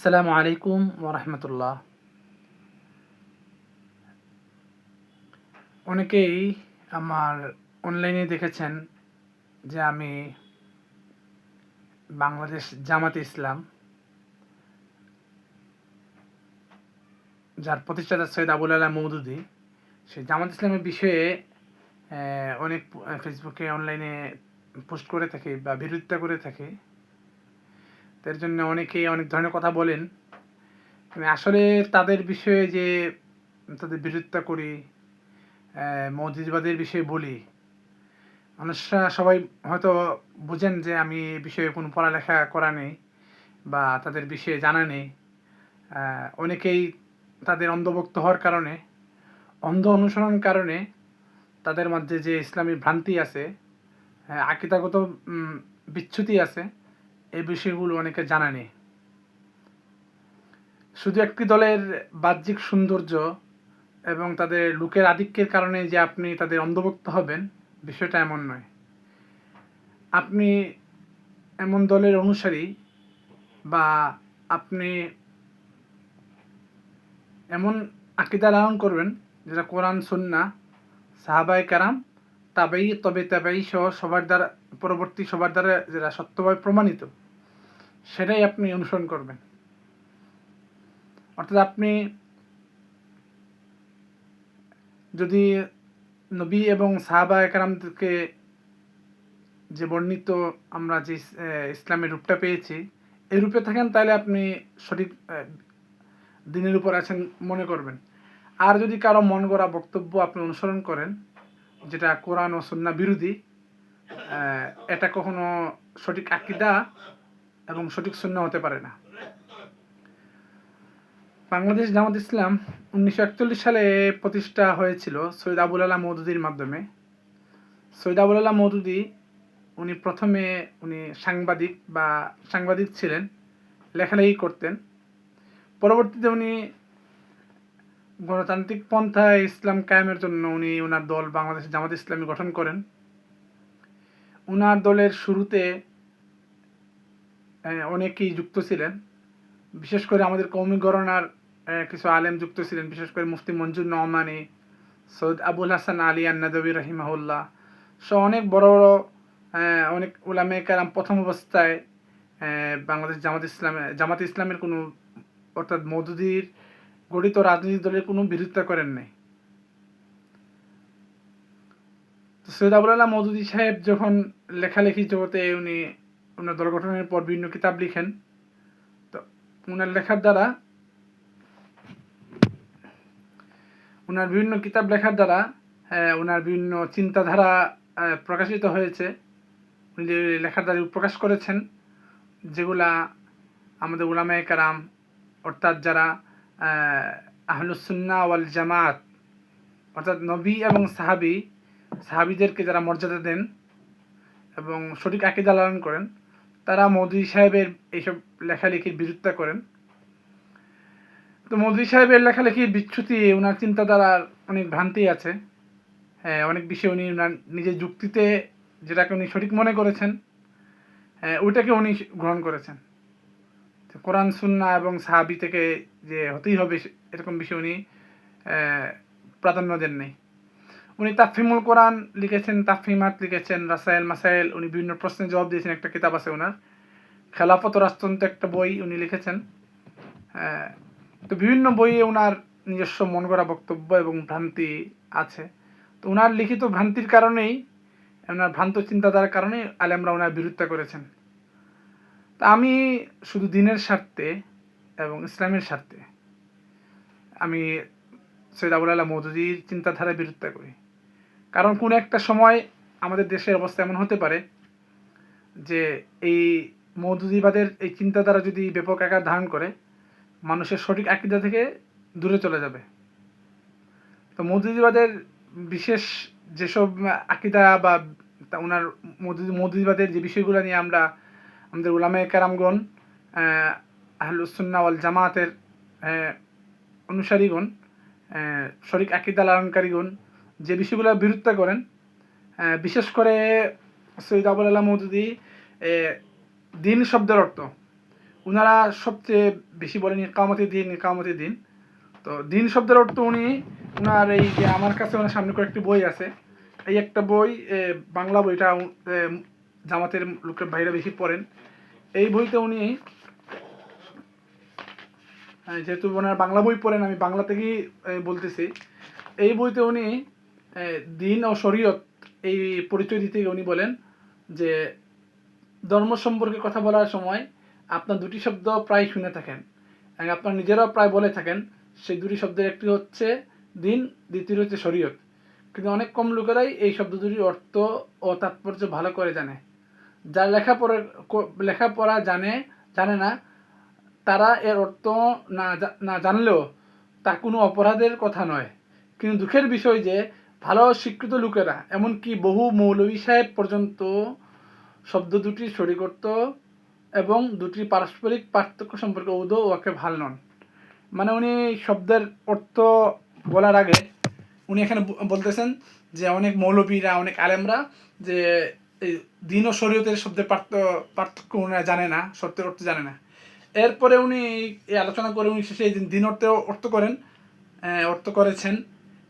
আসসালামু আলাইকুম ওরহমতুল্লাহ। অনেকেই আমার অনলাইনে দেখেছেন যে আমি বাংলাদেশ জামাতে ইসলাম, যার প্রতিষ্ঠাতা সৈয়দ আবুল আলা মওদুদী, সেই জামাত ইসলামের বিষয়ে অনেক ফেসবুকে অনলাইনে পোস্ট করে থাকি বা বিরোধিতা করে থাকি। তার জন্য অনেকেই অনেক ধরনের কথা বলেন। আমি আসলে তাদের বিষয়ে যে তাদের বিরোধিতা করি, মৌদুদিবাদের বিষয়ে বলি, মানুষরা সবাই হয়তো বুঝেন যে আমি এই বিষয়ে কোনো পড়ালেখা করা নেই বা তাদের বিষয়ে জানা নেই। অনেকেই তাদের অন্ধভক্ত হওয়ার কারণে, অন্ধ অনুসরণ কারণে তাদের মধ্যে যে ইসলামী ভ্রান্তি আছে, আকিদাগত বিচ্যুতি আছে, এই বিষয়গুলো অনেকে জানা নেই। শুধু একটি দলের বাহ্যিক সৌন্দর্য এবং তাদের লোকের আধিক্যের কারণে যে আপনি তাদের অন্ধভক্ত হবেন, বিষয়টা এমন নয়। আপনি এমন দলের অনুসারী বা আপনি এমন আকিদা লালন করবেন যেটা কোরআন, সুন্নাহ, সাহাবায়ে কেরাম, তাবেই সহ সবার দ্বারা, পরবর্তী সবার দ্বারা যেটা সত্যভাবে প্রমাণিত, সেটাই আপনি অনুসরণ করবেন। অর্থাৎ আপনি যদি নবী এবং সাহাবায়ে কেরামকে যে বর্ণিত আমরা যে ইসলামের রূপটা পেয়েছি, এই রূপে থাকেন, তাহলে আপনি সঠিক দিনের উপর আছেন মনে করবেন। আর যদি কারো মন গড়া বক্তব্য আপনি অনুসরণ করেন যেটা কোরআন ও সুন্নাহ বিরোধী, এটা কখনো সঠিক আকীদা এবং সঠিক সুন্নাহ হতে পারে না। বাংলাদেশ জামাত ইসলাম 1941 সালে প্রতিষ্ঠা হয়েছিল সৈয়দ আবুল আলা মওদুদীর মাধ্যমে। সৈয়দ আবুল আলা মওদুদী উনি সাংবাদিক ছিলেন, লেখালেখি করতেন। পরবর্তীতে উনি গণতান্ত্রিক পন্থায় ইসলাম কায়েমের জন্য ওনার দল বাংলাদেশ জামাত ইসলামী গঠন করেন। ওনার দলের শুরুতে অনেকেই যুক্ত ছিলেন, বিশেষ করে আমাদের কওমি গণনার কিছু আলেম যুক্ত ছিলেন, বিশেষ করে মুফতি মঞ্জুর নহমানি, সৈয়দ আবুল হাসান আলী আন-নাদবী রাহিমাহুল্লাহ সহ অনেক বড় বড় অনেক উলামায়ে কেরাম প্রথম অবস্থায় বাংলাদেশ জামাত ইসলামের কোনো, অর্থাৎ মওদুদীর গঠিত রাজনৈতিক দলের কোনো বিরোধিতা করেন নাই। তো সৈয়দ আবুল আলা মওদুদী সাহেব যখন লেখালেখি জগতে ওনার দল গঠনের পর বিভিন্ন কিতাব লিখেন, তো ওনার লেখার দ্বারা, ওনার বিভিন্ন কিতাব লেখার দ্বারা ওনার বিভিন্ন চিন্তাধারা প্রকাশিত হয়েছে। উনি যে লেখার দ্বারা প্রকাশ করেছেন, যেগুলা আমাদের উলামায়ে কেরাম, অর্থাৎ যারা আহলুস সুন্নাহ ওয়াল জামাত, অর্থাৎ নবী এবং সাহাবীদেরকে যারা মর্যাদা দেন এবং সঠিক আকীদা লালন করেন, তারা মওদুদী সাহেবের এইসব লেখালেখির বিরোধিতা করেন। তো মওদুদী সাহেবের লেখালেখির বিচ্যুতি, ওনার চিন্তাধারার অনেক ভ্রান্তি আছে। অনেক বিষয়ে উনি ওনার নিজের যুক্তিতে যেটাকে উনি সঠিক মনে করেছেন, ওইটাকে উনি গ্রহণ করেছেন। কোরআন, সুন্নাহ এবং সাহাবী থেকে যে হতেই হবে এরকম বিষয় উনি প্রাধান্য দেন নাই। উনি তাফহিমুল কোরআন লিখেছেন, তাফহিমাত লিখেছেন, রাসায়েল মাসাইল, উনি বিভিন্ন প্রশ্নের জবাব দিয়েছেন, একটা কিতাব আছে ওনার। খেলাফত ও রাজতন্ত্র একটা বই উনি লিখেছেন। তো বিভিন্ন বইয়ে ওনার নিজস্ব মন গড়া বক্তব্য এবং ভ্রান্তি আছে। তো ওনার লিখিত ভ্রান্তির কারণেই, ওনার ভ্রান্ত চিন্তাধারার কারণে আলেমরা ওনার বিরোধিতা করেছেন। তা আমি শুধু দিনের স্বার্থে এবং ইসলামের স্বার্থে আমি সৈয়দ আবুল আলা মওদুদীর চিন্তাধারার বিরোধিতা করি। কারণ কোনো একটা সময় আমাদের দেশের অবস্থা এমন হতে পারে যে এই মওদুদীবাদের এই চিন্তাধারা যদি ব্যাপক আকার ধারণ করে, মানুষের সঠিক আকীদা থেকে দূরে চলে যাবে। তো মওদুদীবাদের বিশেষ যেসব আকীদা বা ওনার মওদুদীবাদের যে বিষয়গুলো নিয়ে আমরা আমাদের উলামায়ে কেরামগণ, আহলুস সুন্নাহ ওয়াল জামাতের অনুসারীগণ, সঠিক আকীদা লালনকারীগণ যে বিষয়গুলো বিরোধিতা করেন, বিশেষ করে সৈয়দ আবুল আলা মওদুদী দিন শব্দের অর্থ, ওনারা সবচেয়ে বেশি বলেন ইকামতি দিন, ইকামতি দিন। তো দিন শব্দের অর্থ উনি ওনার এই যে আমার কাছে ওনার সামনে কয়েকটি বই আছে, এই একটা বই বাংলা বইটা জামাতের লোকের বাইরে বেশি পড়েন। এই বইতে উনি যেহেতু ওনার বাংলা বই পড়েন, আমি বাংলা থেকেই বলতেছি। এই বইতে উনি দিন ও শরীয়ত এই পরিচয় দিতে উনি বলেন যে ধর্ম সম্পর্কে কথা বলার সময় আপনার দুটি শব্দ প্রায় শুনে থাকেন, আপনার নিজেরাও প্রায় বলে থাকেন। সেই দুটি শব্দের একটি হচ্ছে দিন, দ্বিতীয় হচ্ছে শরীয়ত। কিন্তু অনেক কম লোকেরাই এই শব্দ দুটির অর্থ ও তাৎপর্য ভালো করে জানে। যারা লেখাপড়া জানে না, তারা এর অর্থ না জানলেও তা কোনো অপরাধের কথা নয়। কিন্তু দুঃখের বিষয় যে ভালো শিক্ষিত লোকেরা, এমনকি বহু মৌলভী সাহেব পর্যন্ত শব্দ দুটির শরীক অর্থ এবং দুটির পারস্পরিক পার্থক্য সম্পর্কে উদৌ ওকে ভাল নন। মানে উনি শব্দের অর্থ বলার আগে উনি এখানে বলতেছেন যে অনেক মৌলবীরা, অনেক আলেমরা যে এই দিন ও শরীয়তের শব্দের পার্থক্য উনি জানে না, সত্যের অর্থ জানে না। এরপরে উনি এই আলোচনা করে উনি শেষে এই দিন অর্থ করেছেন।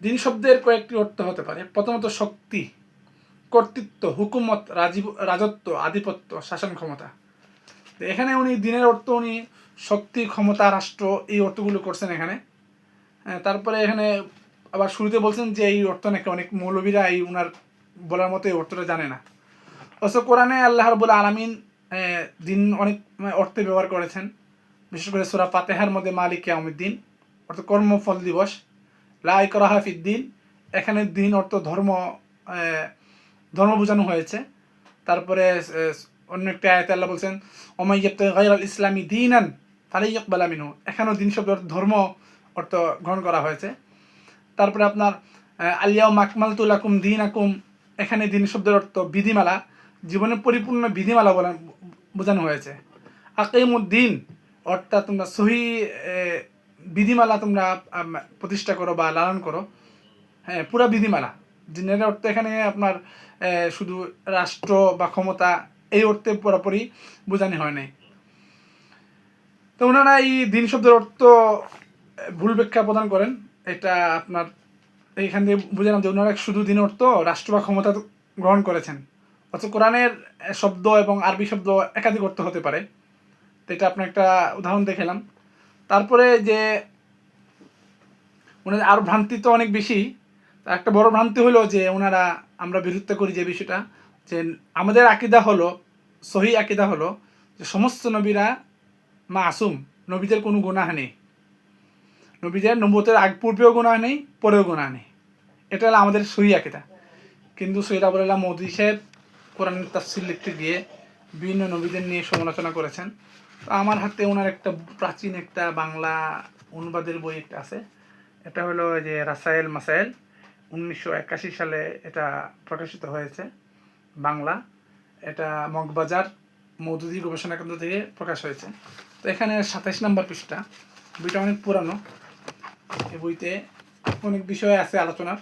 দিন শব্দের কয়েকটি অর্থ হতে পারে। প্রথমত শক্তি, কর্তৃত্ব, হুকুমত, রাজত্ব, আধিপত্য, শাসন ক্ষমতা। এখানে উনি দিনের অর্থ উনি শক্তি, ক্ষমতা, রাষ্ট্র এই অর্থগুলো করছেন এখানে। তারপরে এখানে আবার শুরুতে বলছেন যে এই অর্থ নাকি অনেক মৌলবীরা এই উনার বলার মতো এই অর্থটা জানে না। অথচ কোরআনে আল্লাহ রাব্বুল আলামিন দিন অনেক অর্থে ব্যবহার করেছেন। বিশেষ করে সূরা ফাতিহার মধ্যে মালিক ইয়াউমিদ্দিন অর্থ কর্মফল দিবস, লা ইকরাহা ফিদ্দিন, এখানে দিন অর্থ ধর্ম বোঝানো হয়েছে। তারপরে অন্য একটা আয়াতে আল্লাহ বলছেন ওমাই ইয়াবতাগি গায়রাল ইসলামি দীনান ফালাই ইকবালা মিনহু, এখানেও দিন শব্দ ধর্ম অর্থ গ্রহণ করা হয়েছে। তারপরে আপনার আলিয়াউমা আকমালতু লাকুম দীনাকুম, এখানে দিন শব্দের অর্থ বিধিমালা, জীবনের পরিপূর্ণ বিধিমালা বোঝানো হয়েছে। আকিমুদ্দিন অর্থাৎ তোমরা সহি বিধিমালা তোমরা প্রতিষ্ঠা করো বা লালন করো। হ্যাঁ, পুরা বিধিমালা। দিনের অর্থ এখানে আপনার শুধু রাষ্ট্র বা ক্ষমতা এই অর্থে পুরোপুরি বোঝানো হয় নাই। তো ওনারা এই দিন শব্দের অর্থ ভুল ব্যাখ্যা প্রদান করেন। এটা আপনার এইখান থেকে বুঝলাম যে ওনারা শুধু দিন অর্থ রাষ্ট্র বা ক্ষমতা গ্রহণ করেছেন। অথচ কোরআনের শব্দ এবং আরবি শব্দ একাধিক অর্থ হতে পারে। তো এটা আপনার একটা উদাহরণ দেখালাম। তারপরে যে ওনাদের আরও ভ্রান্তি তো অনেক বেশি। একটা বড় ভ্রান্তি হলো যে ওনারা, আমরা বিরোধিতা করি যে বিষয়টা, যে আমাদের আকিদা হলো, সহি আকিদা হলো যে সমস্ত নবীরা মাসুম, নবীদের কোনো গুনাহ নেই, নবীদের নবুয়তের আগ পূর্বেও গুনাহ নেই, পরেও গুনাহ নেই। এটা হলো আমাদের সহি আকিদা। কিন্তু সৈয়দ আবুল্লাহ মওদুদী সাহেব কোরআনের তাফসীর লিখতে গিয়ে বিভিন্ন নবীদের নিয়ে সমালোচনা করেছেন। তো আমার হাতে ওনার একটা প্রাচীন একটা বাংলা অনুবাদের বই একটা আছে। এটা হলো যে রাসায়েল মাসায়েল, 1981 সালে এটা প্রকাশিত হয়েছে বাংলা। এটা মগবাজার মওদুদী গবেষণা কেন্দ্র থেকে প্রকাশ হয়েছে। তো এখানে 27 নম্বর পৃষ্ঠা, বইটা অনেক পুরানো। এই বইতে অনেক বিষয় আছে আলোচনার।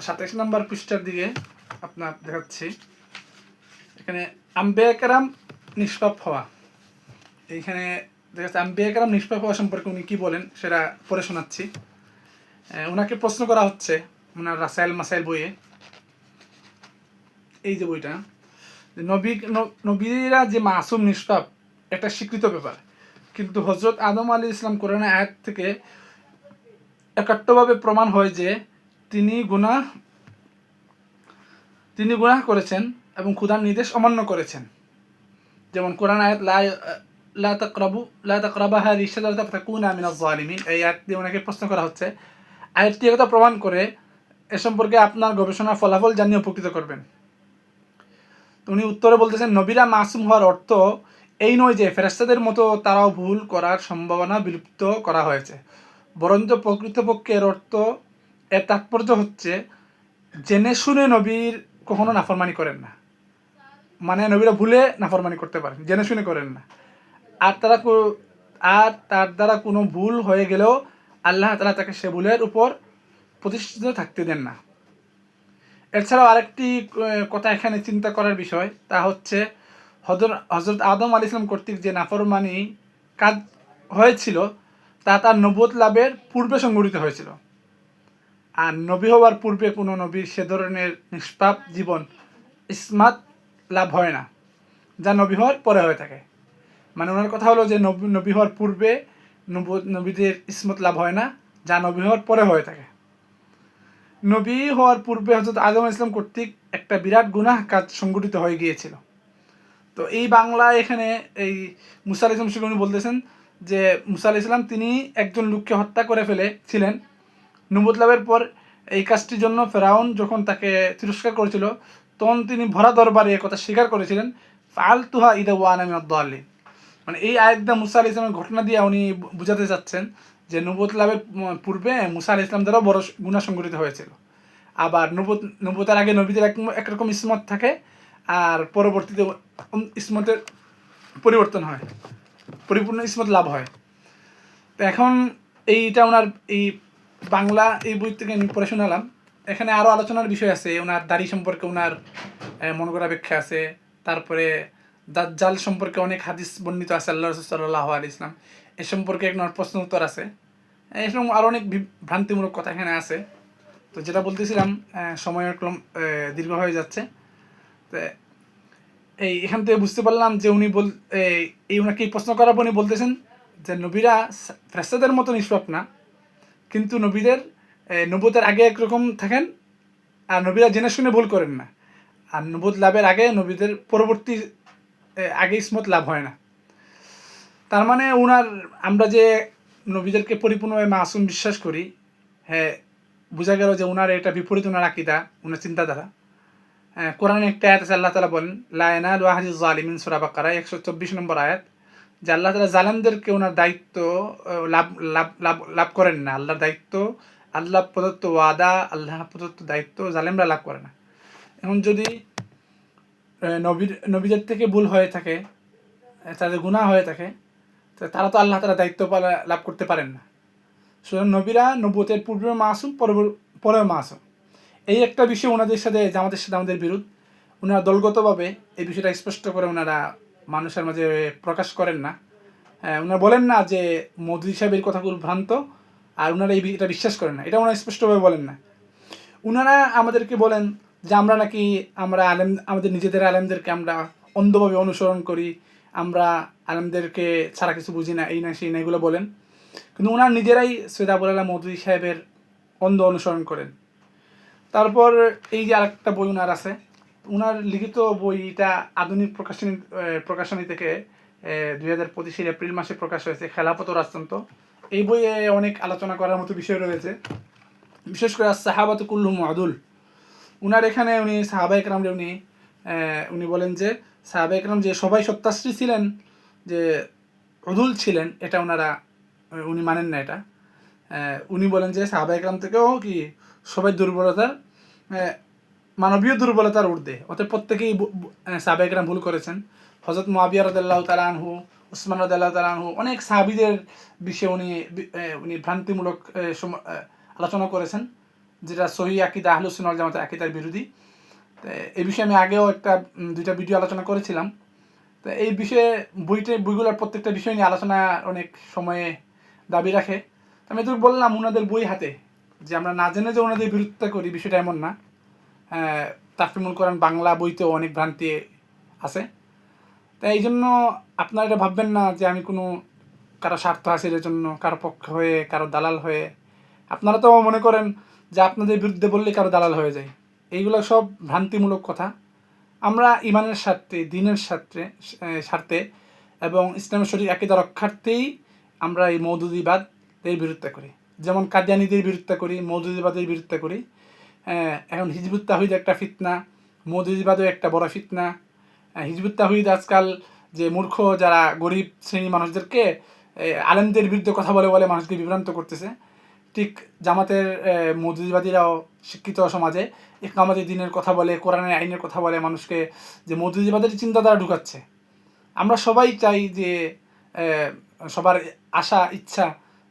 27 নম্বর পৃষ্ঠার দিকে আপনার দেখাচ্ছি, এখানে আম্বিয়া কেরাম নিষ্পাপ হওয়া, এইখানে দেখা যাচ্ছে আম্বিয়া কেরাম নিষ্পাপ হওয়া সম্পর্কে উনি কী বলেন সেটা পড়ে শোনাচ্ছি। ওনাকে প্রশ্ন করা হচ্ছে ওনার রাসায়েল মাসাইল বইয়ে, এই যে বইটা, নবীরা যে মাসুম নিষ্পাপ একটা স্বীকৃত ব্যাপার, কিন্তু হজরত আদম আলাইহিস সালাম কোরআনের আয়াত থেকে একাত্মভাবে প্রমাণ হয় যে তিনি গুনাহ করেছেন এবং খোদার নির্দেশ অমান্য করেছেন। যেমন কোরআন আয়াত লা তাকরাবা হাযিহি শাজারাতা ফাতাকুনা মিনাজ জালিমিন, এই আয়াত দিয়ে ওনাকে প্রশ্ন করা হচ্ছে। আয়াতটি একথা প্রমাণ করে এ সম্পর্কে আপনার গবেষণার ফলাফল জানিয়ে উপকৃত করবেন। উনি উত্তরে বলতেছেন, নবীরা মাসুম হওয়ার অর্থ এই নয় যে ফেরেশতাদের মতো তারাও ভুল করার সম্ভাবনা বিলুপ্ত করা হয়েছে, বরঞ্চ প্রকৃতপক্ষে এর অর্থ, এর তাৎপর্য হচ্ছে জেনে শুনে নবীর কখনো নাফরমানি করেন না। মানে নবীরা ভুলে নাফরমানি করতে পারেন, জেনে শুনে করেন না। আর তার দ্বারা কোনো ভুল হয়ে গেলেও আল্লাহ তাআলা তাকে সে ভুলের উপর প্রতিষ্ঠিত থাকতে দেন না। এছাড়াও আরেকটি কথা এখানে চিন্তা করার বিষয়, তা হচ্ছে হযরত আদম আলাইহিস সালাম কর্তৃক যে নাফরমানি কাজ হয়েছিল তা তার নবুয়ত লাভের পূর্বে সংঘটিত হয়েছিল। আর নবী হওয়ার পূর্বে কোনো নবীর সে ধরনের নিষ্পাপ জীবন ইসমাত লাভ হয় না, যা নবী হওয়ার পরে হয়ে থাকে। মানে ওনার কথা হলো যে নবী হওয়ার পূর্বে নবীদের ইসমত লাভ হয় না, যা নবী হওয়ার পরে হয়ে থাকে। নবী হওয়ার পূর্বে হযরত আদম ইসলাম কর্তৃক একটা বিরাট গুনাহ কাজ সংঘটিত হয়ে গিয়েছিল। তো এই বাংলায় এখানে এই মুসা আলাইহিস সালাম উনি বলতেছেন যে মুসা আলাইহিস সালাম তিনি একজন লোককে হত্যা করে ফেলেছিলেন। নবুয়ত লাভের পর এই কাজটির জন্য ফেরাউন যখন তাকে তিরস্কার করেছিল, তখন তিনি ভরা দরবারে কথা স্বীকার করেছিলেন, ফাআলতুহা ইদা ওয়া আনা মিনাদ দাল্লিন। মানে এই আয়াতটা মুসা আলাইহিস সালামের ঘটনা দিয়ে উনি বুঝাতে চাচ্ছেন যে নবুয়ত লাভের পূর্বে মুসা আলাইহিস সালাম দ্বারা বড় গুনাহ সংঘটিত হয়েছিল। আবার নবুয়তের আগে নবীদের একরকম ইসমত থাকে, আর পরবর্তীতে ইসমতের পরিবর্তন হয়, পরিপূর্ণ ইসমত লাভ হয়। তো এখন এইটা ওনার এই বাংলা এই বই থেকে আমি পড়ে শোনালাম। এখানে আরও আলোচনার বিষয় আছে, ওনার দাড়ি সম্পর্কে ওনার মনে করা ব্যাখ্যা আছে, তারপরে দাজ্জাল সম্পর্কে অনেক হাদিস বর্ণিত আছে, আল্লাহ রাসূল সাল্লাল্লাহু আলাইহি ওয়াসাল্লাম এ সম্পর্কে এক নম্বর প্রশ্ন উত্তর আছে, এরকম আরও অনেক ভ্রান্তিমূলক কথা এখানে আছে। তো যেটা বলতেছিলাম, সময়ের ক্রম দীর্ঘ হয়ে যাচ্ছে। তো এখান থেকে বুঝতে পারলাম যে উনি ওনাকে প্রশ্ন করার পর উনি বলতেছেন যে নবীরা ফেরেশতাদের মতো নিষ্পাপ না, কিন্তু নবীদের নবুয়তের আগে একরকম থাকেন, আর নবীরা জেনে শুনে ভুল করেন না। আর নবুয়ত লাভের আগে নবীদের পরবর্তী আগে ইসমত লাভ হয় না। তার মানে আমরা যে নবীদেরকে পরিপূর্ণভাবে মাসুম বিশ্বাস করি, হ্যাঁ, বোঝা গেল যে ওনার এটা বিপরীত ওনার আকীদা, ওনার চিন্তাধারা। কোরআনে একটা আয়াত আছে, আল্লাহ তাআলা বলেন লা ইয়ানালু আহদিজ জালিমিন, সূরা বাকারা 124 নম্বর আয়াত, যে আল্লাহ তাআলা জালেমদেরকে ওনার দায়িত্ব লাভ করেন না। আল্লাহর দায়িত্ব, আল্লাহ প্রদত্ত ওয়াদা, আল্লাহ প্রদত্ত দায়িত্ব জালেমরা লাভ করে না। এখন যদি নবীদের থেকে ভুল হয়ে থাকে, তাদের গুনাহ হয়ে থাকে, তারা তো আল্লাহ তাআলা দায়িত্ব লাভ করতে পারেন না। সুতরাং নবীরা নবুয়তের পূর্বে মাসুম, পরেও মাসুম। এই একটা বিষয় ওনাদের সাথে আমাদের বিরোধ। ওনারা দলগতভাবে এই বিষয়টা স্পষ্ট করে ওনারা মানুষের মাঝে প্রকাশ করেন না। ওনারা বলেন না যে মওদুদী সাহেবের কথাগুলো ভ্রান্ত, আর ওনারা এটা বিশ্বাস করেন না, এটা ওনারা স্পষ্টভাবে বলেন না। ওনারা আমাদেরকে বলেন যে আমরা আমাদের নিজেদের আলেমদেরকে আমরা অন্ধভাবে অনুসরণ করি, আমরা আলেমদেরকে ছাড়া কিছু বুঝি না, এই না সেই না, এগুলো বলেন। কিন্তু ওনার নিজেরাই সৈয়দ আবুল আলা মওদুদী সাহেবের অন্ধ অনুসরণ করেন। তারপর এই যে আরেকটা বই ওনার আছে, ওনার লিখিত বইটা আধুনিক প্রকাশনী থেকে 2025 এপ্রিল মাসে প্রকাশ হয়েছে, খেলাফত ও রাজতন্ত্র। এই বইয়ে অনেক আলোচনা করার মতো বিষয় রয়েছে, বিশেষ করে সাহাবাতু কুল্লুহুম আদুল। উনার এখানে উনি সাহাবায়ে কেরাম উনি বলেন যে সাহাবায়ে কেরাম যে সবাই সত্যাশ্রী ছিলেন, যে উদুল ছিলেন, এটা উনি মানেন না। এটা উনি বলেন যে সাহাবায়ে কেরাম থেকেও কি সবাই দুর্বলতার, মানবীয় দুর্বলতার ঊর্ধ্বে, অতএব প্রত্যেকেই সাহাবায়ে কেরাম ভুল করেছেন। হযরত মুআবিয়া রাদিয়াল্লাহু তাআলা আনহু, উসমান রাদিয়াল্লাহু তাআলা আনহু, অনেক সাহাবীদের বিষয়ে উনি ভ্রান্তিমূলক আলোচনা করেছেন, যেটা সহিহ আকীদা আহলুস সুন্নাহ ওয়াল জামাতের আকীদার বিরোধী। তো এই বিষয়ে আমি আগেও দুইটা ভিডিও আলোচনা করেছিলাম। তো এই বিষয়ে বইগুলোর প্রত্যেকটা বিষয় নিয়ে আলোচনা অনেক সময়ে দাবি রাখে। আমি তো বললাম ওনাদের বই হাতে, যে আমরা না জেনে যে ওনাদের বিরোধিতা করি, বিষয়টা এমন না। তাফসীরুল কোরআন বাংলা বইতেও অনেক ভ্রান্তি আছে। তাই এই জন্য আপনারা এটা ভাববেন না যে আমি কোনো কারো স্বার্থ হাসিলের জন্য কারো পক্ষ হয়ে, কারো দালাল হয়ে। আপনারা তো মনে করেন যে আপনাদের বিরুদ্ধে বললে কারো দালাল হয়ে যায়। এইগুলো সব ভ্রান্তিমূলক কথা। আমরা ইমানের স্বার্থে, দিনের স্বার্থে এবং ইসলামের সঠিক আকীদা রক্ষার্থেই আমরা এই মওদুদিবাদের বিরোধিতা করি। যেমন কাদিয়ানীদের বিরোধিতা করি, মওদুদিবাদের বিরোধিতা করি। এখন হিজবুত তাওহীদ একটা ফিতনা, মওদুদিবাদও একটা বড় ফিতনা। হিজবুত তাওহীদ আজকাল যে মূর্খ যারা গরিব শ্রেণীর মানুষদেরকে আলেমদের বিরুদ্ধে কথা বলে মানুষকে বিভ্রান্ত করতেছে, ঠিক জামাতের মওদুদিবাদীরাও শিক্ষিত সমাজে ইকামতে দ্বীনের কথা বলে, কোরআনের আইনের কথা বলে মানুষকে, যে মওদুদিবাদের চিন্তাধারা ঢুকাচ্ছে। আমরা সবাই চাই যে সবার আশা ইচ্ছা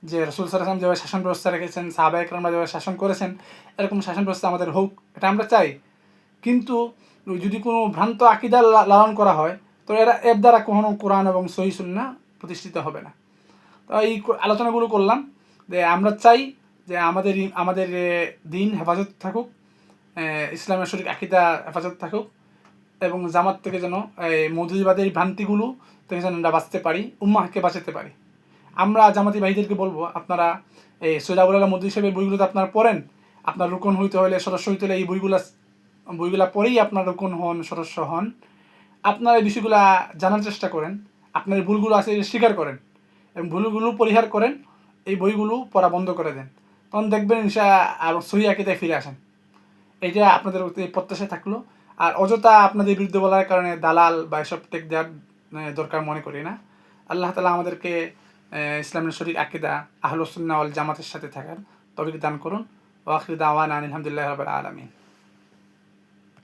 যে রাসূল সাল্লাল্লাহু আলাইহি ওয়াসাল্লাম যেভাবে শাসন ব্যবস্থা রেখেছেন, সাহাবায়ে কেরামরা যেভাবে শাসন করেছেন, এরকম শাসন ব্যবস্থা আমাদের হোক, এটা আমরা চাই। কিন্তু যদি কোনো ভ্রান্ত আকীদা লালন করা হয়, তো এর দ্বারা কখনো কোরআন এবং সহিহ সুন্নাহ প্রতিষ্ঠিত হবে না। তো এই আলোচনাগুলো করলাম যে আমরা চাই যে আমাদের দিন হেফাজত থাকুক, ইসলামের সঠিক আকীদা হেফাজত থাকুক, এবং জামাত থেকে যেন মৌদুদিবাদের ভ্রান্তিগুলো থেকে যেন আমরা বাঁচতে পারি, উম্মাহকে বাঁচাতে পারি। আমরা জামাতি ভাইদেরকে বলবো, আপনারা এই সৈয়দ আবুল আলা মওদুদী সাহেবের বইগুলো তো আপনারা পড়েন, আপনার রুকন হইতে হলে, সদস্য হইতে হলে এই বইগুলা পড়েই আপনার রুকন হন, সদস্য হন। আপনারা এই বিষয়গুলা জানার চেষ্টা করেন, আপনার ভুলগুলো আছে স্বীকার করেন এবং ভুলগুলো পরিহার করেন, এই বইগুলো পড়া বন্ধ করে দেন, তখন দেখবেন আর সহি আকীদায় ফিরে আসেন। এইটা আপনাদের প্রত্যাশা থাকলো। আর অযথা আপনাদের বিরুদ্ধে বলার কারণে দালাল বা এসব টেক দেওয়ার দরকার মনে করি না। আল্লাহ তাআলা আমাদেরকে ইসলামের সঠিক আকীদা আহলুস সুন্নাহ ওয়াল জামাতের সাথে থাকার তৌফিক দান করুন। ওয়া আখিরু দাওয়ানা আনিল হামদুলিল্লাহি রাব্বিল আলামিন।